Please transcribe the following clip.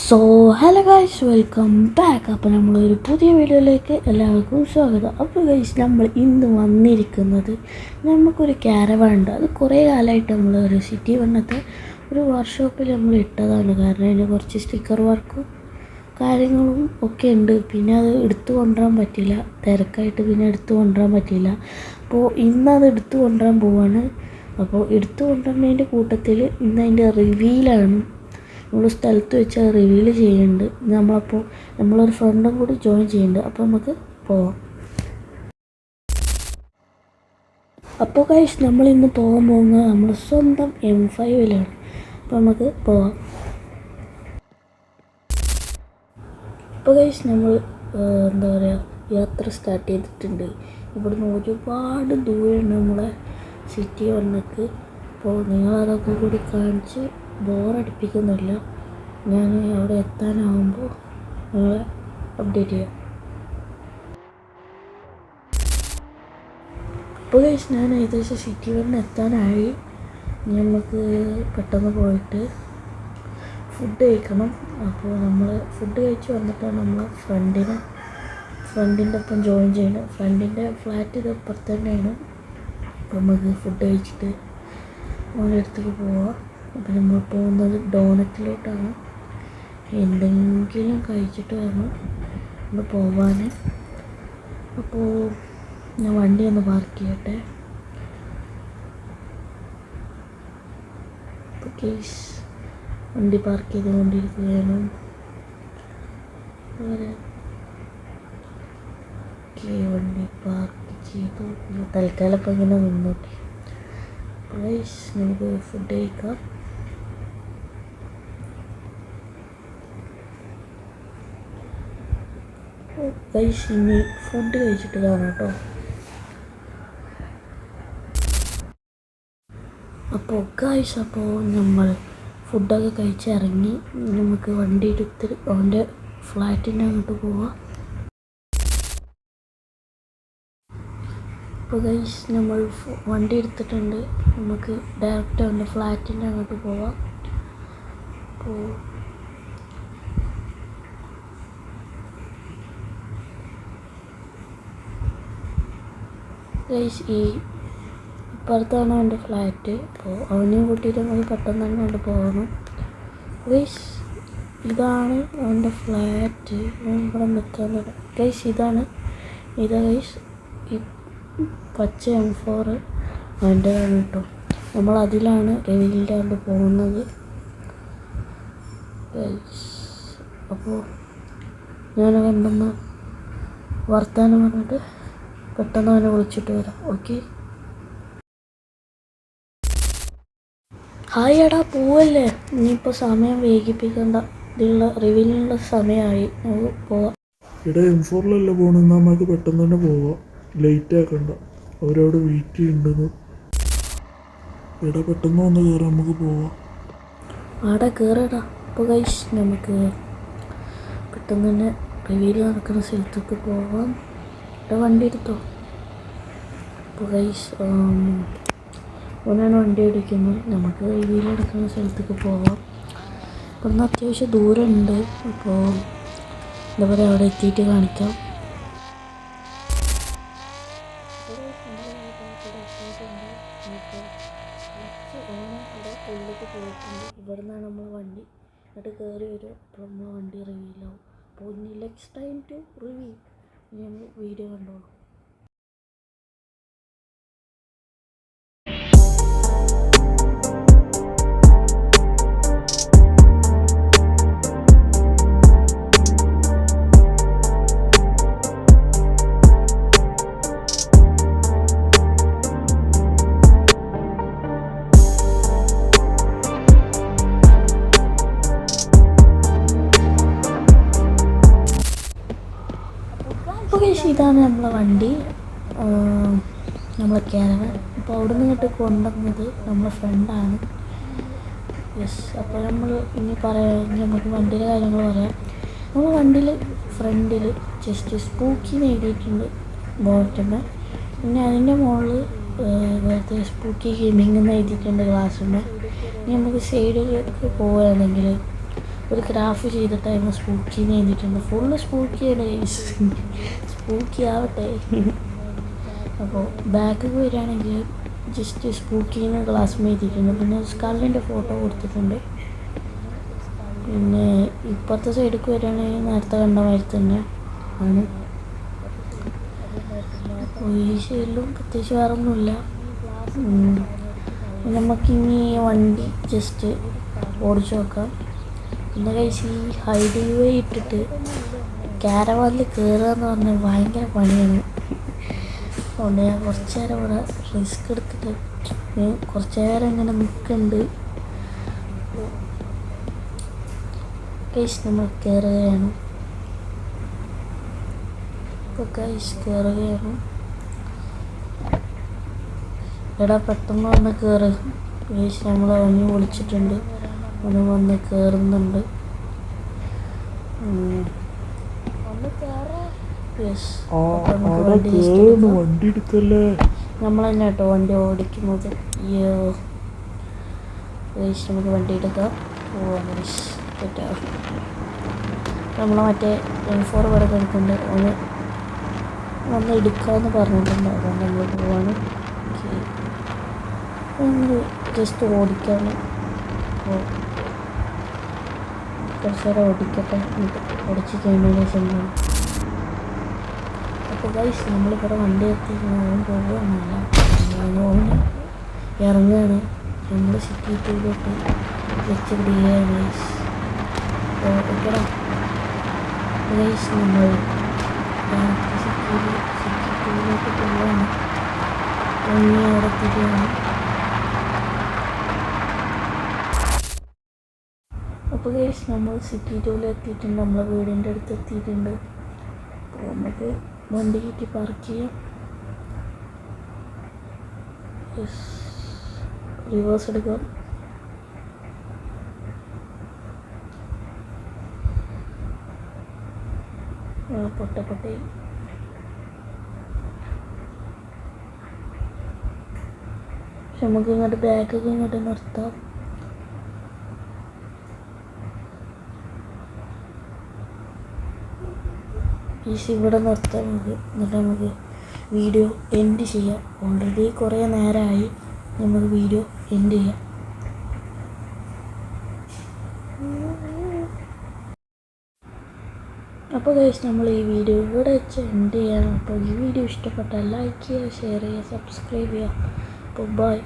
So hello guys, welcome back. അപ്പോൾ നമ്മളൊരു പുതിയ വീഡിയോയിലേക്ക് എല്ലാവർക്കും സ്വാഗതം. അപ്പോൾ ഗൈസ്, നമ്മൾ ഇന്ന് വന്നിരിക്കുന്നത് നമുക്കൊരു ക്യാരവാൻ ഉണ്ട്. അത് കുറേ കാലമായിട്ട് നമ്മൾ ഒരു സിറ്റി വണ്ണത്തെ ഒരു വർക്ക്ഷോപ്പിൽ നമ്മൾ ഇട്ടതാണ്. കാരണം അതിന് കുറച്ച് സ്റ്റിക്കർ വർക്കും കാര്യങ്ങളും ഒക്കെ ഉണ്ട്. പിന്നെ അത് എടുത്തു കൊണ്ടുവരാൻ പറ്റില്ല, തിരക്കായിട്ട് പിന്നെ എടുത്തു കൊണ്ടുവരാൻ പറ്റില്ല. അപ്പോൾ ഇന്നത് എടുത്തു കൊണ്ടുവരാൻ പോവാണ്. അപ്പോൾ എടുത്തു കൊണ്ടുവരുന്നതിൻ്റെ കൂട്ടത്തിൽ ഇന്ന് അതിൻ്റെ റിവീലാണ്. നമ്മൾ സ്ഥലത്ത് വെച്ച് റിവീൽ ചെയ്യുന്നുണ്ട്. നമ്മളൊരു ഫ്രണ്ടും കൂടി ജോയിൻ ചെയ്യുന്നുണ്ട്. അപ്പോൾ നമുക്ക് പോവാം. അപ്പോൾ ഗൈസ്, നമ്മളിന്ന് പോകാൻ പോകുന്നത് നമ്മൾ സ്വന്തം M5-ലാണ്. അപ്പോൾ നമുക്ക് പോവാം. അപ്പോൾ ഗൈസ്, നമ്മൾ യാത്ര സ്റ്റാർട്ട് ചെയ്തിട്ടുണ്ട്. ഇവിടുന്ന് ഒരുപാട് ദൂരമുണ്ട് നമ്മളെ സിറ്റി വണ്ണക്ക്. അപ്പോൾ നിങ്ങളതൊക്കെ കൂടി കാണിച്ച് ബോറടിപ്പിക്കുന്നില്ല. ഞാൻ അവിടെ എത്താനാവുമ്പോൾ നിങ്ങളെ അപ്ഡേറ്റ് ചെയ്യാം. അപ്പോൾ ഗൈസ്, ഞാൻ ഏകദേശം സിറ്റി വണ്ണ് എത്താനായി. നമുക്ക് പെട്ടെന്ന് പോയിട്ട് ഫുഡ് കഴിക്കണം. അപ്പോൾ നമ്മൾ ഫുഡ് കഴിച്ച് വന്നിട്ടാണ് നമ്മൾ ഫ്രണ്ടിൻ്റെ ഒപ്പം ജോയിൻ ചെയ്യണം. ഫ്രണ്ടിൻ്റെ ഫ്ലാറ്റ് ഇത് അപ്പുറത്ത് തന്നെയാണ്. അപ്പോൾ നമുക്ക് ഫുഡ് കഴിച്ചിട്ട് അവൻ്റെ അടുത്തേക്ക് പോവാം. അപ്പോൾ നമ്മൾ പോകുന്നത് ഡോണറ്റിലോട്ടാണ്. എന്തെങ്കിലും കഴിച്ചിട്ട് വേണം നമ്മൾ പോവാൻ. അപ്പോൾ ഞാൻ വണ്ടി ഒന്ന് പാർക്ക് ചെയ്യട്ടെ. അപ്പോൾ കേസ് വണ്ടി പാർക്ക് ചെയ്തുകൊണ്ടിരിക്കുകയാണ്. വണ്ടി പാർക്ക് ചെയ്തു. തൽക്കാലം ഇപ്പം ഇങ്ങനെ നിന്നോട്ടെ. ഗൈസ്, നമുക്ക് ഫുഡ് കഴിക്കാം. ഗൈസ്, ഇനി ഫുഡ് കഴിച്ചിട്ട് കാണാം കേട്ടോ. അപ്പോൾ ഗൈസ്, അപ്പോൾ നമ്മൾ ഫുഡൊക്കെ കഴിച്ചിറങ്ങി. നമുക്ക് വണ്ടി എടുത്ത് അവൻ്റെ ഫ്ലാറ്റിൻ്റെ അങ്ങോട്ട് പോവാം. അപ്പോൾ ഗൈസ്, നമ്മൾ വണ്ടി എടുത്തിട്ടുണ്ട്. നമുക്ക് ഡയറക്റ്റ് അവൻ്റെ ഫ്ലാറ്റിൻ്റെ അങ്ങോട്ട് പോവാം. അപ്പോൾ ഗൈസ്, ഇപ്പുറത്താണ് അവൻ്റെ ഫ്ലാറ്റ്. അപ്പോൾ അവനെയും കൂട്ടിയിട്ട് നമുക്ക് പെട്ടെന്ന് തന്നെ കൊണ്ട് പോകണം. ഗൈസ്, ഇതാണ് അവൻ്റെ ഫ്ലാറ്റ്. ഇവിടെ നിൽക്കാൻ ഗൈസ്, ഇതാ ഗൈസ് ഈ പച്ച M4 അവൻ്റെതാണ് കേട്ടോ. നമ്മളതിലാണ് റിവീലിൻ്റെ കൊണ്ട് പോകുന്നത്. അപ്പോൾ ഞാൻ കണ്ടെന്ന് വർത്താനം പറഞ്ഞിട്ട് പെട്ടെന്ന് അവനെ വിളിച്ചിട്ട് വരാം. ഓക്കെ, ഹായ് എടാ, പോവല്ലേ? ഇനിയിപ്പോൾ സമയം വൈകിപ്പിക്കണ്ട. ഇതിലുള്ള റിവീലിനുള്ള സമയമായി. നമുക്ക് പോവാം. ഇവിടെ M4-ലല്ല പോകണമെന്ന് നമുക്ക് പെട്ടെന്ന് തന്നെ പോവാം. ലേറ്റ് ആക്കണ്ട, അവരവിടെ വെയിറ്റ് ചെയ്യുന്നുണ്ടെന്ന്. ഇവിടെ പെട്ടെന്ന് വന്ന് കയറാം, നമുക്ക് പോവാം. ആടെ കയറടാ. അപ്പോൾ ഗൈസ്, നമുക്ക് പെട്ടെന്ന് തന്നെ റിവീൽ നടക്കുന്ന സ്ഥലത്തേക്ക് പോവാം. ഇവിടെ വണ്ടി എടുത്തോ. അപ്പോൾ ഗൈസ്, ഓനാണ് വണ്ടി ഓടിക്കുന്നത്. നമുക്ക് റിവീൽ നടക്കുന്ന സ്ഥലത്തേക്ക് പോവാം. അപ്പം ഇന്ന് അത്യാവശ്യം ദൂരമുണ്ട്. അപ്പോൾ എന്താ പറയുക, അവിടെ എത്തിയിട്ട് കാണിക്കാം. ഇവിടെ നിന്നാണ് നമ്മൾ വണ്ടി എന്നിട്ട് കയറി വരും. അപ്പോൾ നമ്മൾ വണ്ടി റിവീലാവും. അപ്പോൾ ഇനി നെക്സ്റ്റ് ടൈം ടു റിവീൽ നമ്മൾ വീഡിയോ കണ്ടോളൂ. അപ്പോൾ ഗൈസ്, ഇതാണ് നമ്മളെ വണ്ടി, നമ്മളെ ക്യാരവാൻ. അപ്പോൾ അവിടെ നിന്ന് ഇങ്ങോട്ട് കൊണ്ടുവന്നത് നമ്മളെ ഫ്രണ്ടാണ്. യെസ്, അപ്പോൾ നമ്മൾ ഇനി നമുക്ക് വണ്ടിയുടെ കാര്യങ്ങൾ പറയാം. നമ്മൾ വണ്ടിയിൽ ഫ്രണ്ടിൽ ജസ്റ്റ് സ്പൂക്കിന്ന് എഴുതിയിട്ടുണ്ട് ബോട്ടിന്. പിന്നെ അതിൻ്റെ മുകളിൽ വെറുതെ സ്പൂക്കി ഗെയിമിംഗ് എന്ന് എഴുതിയിട്ടുണ്ട് ഗ്ലാസ്സിന്. ഇനി നമുക്ക് സൈഡിലേക്ക് പോവുകയാണെങ്കിൽ ഒരു ക്രാഫ്റ്റ് ചെയ്ത ടൈം സ്പൂക്കിന്ന് എഴുതിയിട്ടുണ്ട്. ഫുള്ള് സ്പൂക്കിയാണ്, സ്പൂക്കി ആവട്ടെ. അപ്പോൾ ബാക്കിൽ വരികയാണെങ്കിൽ ജസ്റ്റ് സ്പൂക്കിന്ന് ഗ്ലാസ് എഴുതിയിട്ടുണ്ട്. പിന്നെ സ്കള്ളിൻ്റെ ഫോട്ടോ കൊടുത്തിട്ടുണ്ട്. പിന്നെ ഇപ്പുറത്തെ സൈഡിലേക്ക് വരികയാണെങ്കിൽ നേരത്തെ കണ്ട മാതിരി തന്നെ ആണ്. ഈ സൈഡിലും പ്രത്യേകിച്ച് വേറെ ഒന്നുമില്ല. നമുക്കിനി വണ്ടി ജസ്റ്റ് ഓടിച്ചു നോക്കാം. പിന്നെ കഴിച്ച് ഈ ഹൈവേ ഇട്ടിട്ട് കാരവാനിൽ കയറുക എന്ന് പറഞ്ഞാൽ ഭയങ്കര പണിയാണ്. അതുകൊണ്ട് ഞാൻ കുറച്ച് നേരം ഇവിടെ റിസ്ക് എടുത്തിട്ട് കുറച്ച് നേരം ഇങ്ങനെ നിൽക്കുന്നുണ്ട്. കഴിച്ച് നമ്മൾ കയറുകയാണ്. ഇപ്പോൾ കഴിച്ച് കയറുകയാണ്. എടാ പെട്ടെന്ന് വന്ന് കയറ്. കഴിച്ച് നമ്മൾ വണ്ടി വിളിച്ചിട്ടുണ്ട്, ഒന്ന് വന്ന് കയറുന്നുണ്ട്. വണ്ടി എടുക്കല്ലേ, നമ്മൾ തന്നെ കേട്ടോ വണ്ടി ഓടിക്കുന്നത്. നമുക്ക് വണ്ടി എടുക്കാം. നമ്മളെ മറ്റേ M4 വരെ എടുക്കുന്നുണ്ട്. ഒന്ന് വന്ന് എടുക്കാമെന്ന് പറഞ്ഞിട്ടുണ്ട്. അതുകൊണ്ട് നമ്മൾ പോവാണ്. നമ്മൾ ജസ്റ്റ് ഓടിക്കാണ്. അപ്പോൾ കുറച്ച് നേരം ഓടിക്കട്ടെ, ഓടിച്ച് കഴിഞ്ഞതിന് ശേഷം. അപ്പോൾ ഗൈസ് നമ്മളിവിടെ വണ്ടി എത്തി പോവുകയാണല്ല, ഓന് ഇറങ്ങുകയാണ്. നമ്മൾ സിറ്റിയിലോട്ട് വെച്ച് പിടിക്കുകയാണ് ഗൈസ്. അപ്പോൾ ഇവിടെ ഗൈസ് നമ്മൾ സിറ്റിയിലോട്ട് പോവുകയാണ്. ഇനി അവിടെ എത്തിക്കുകയാണ്. അപ്പോൾ ഗൈസ് നമ്മൾ സിറ്റി ടൂറിൽ എത്തിയിട്ടുണ്ട്. നമ്മളെ വീടിൻ്റെ അടുത്ത് എത്തിയിട്ടുണ്ട്. അപ്പോൾ നമുക്ക് വണ്ടി കയറ്റി പാർക്ക് ചെയ്യാം. റിവേഴ്സ് എടുക്കാം. പൊട്ടെ പക്ഷെ നമുക്ക് ഇങ്ങോട്ട് ബാഗൊക്കെ ഇങ്ങോട്ട് നിർത്താം. ഇവിടെ നിർത്താം നമുക്ക്. എന്നിട്ട് നമുക്ക് വീഡിയോ എൻഡ് ചെയ്യാം. ഓൾറെഡി കുറേ നേരമായി, നമുക്ക് വീഡിയോ എൻഡ് ചെയ്യാം. അപ്പോൾ ഗൈസ് നമ്മൾ ഈ വീഡിയോ ഇവിടെ വെച്ച് എൻഡ് ചെയ്യണം. അപ്പോൾ ഈ വീഡിയോ ഇഷ്ടപ്പെട്ടാൽ ലൈക്ക് ചെയ്യുക, ഷെയർ ചെയ്യുക, സബ്സ്ക്രൈബ് ചെയ്യുക. അപ്പോൾ ബൈ.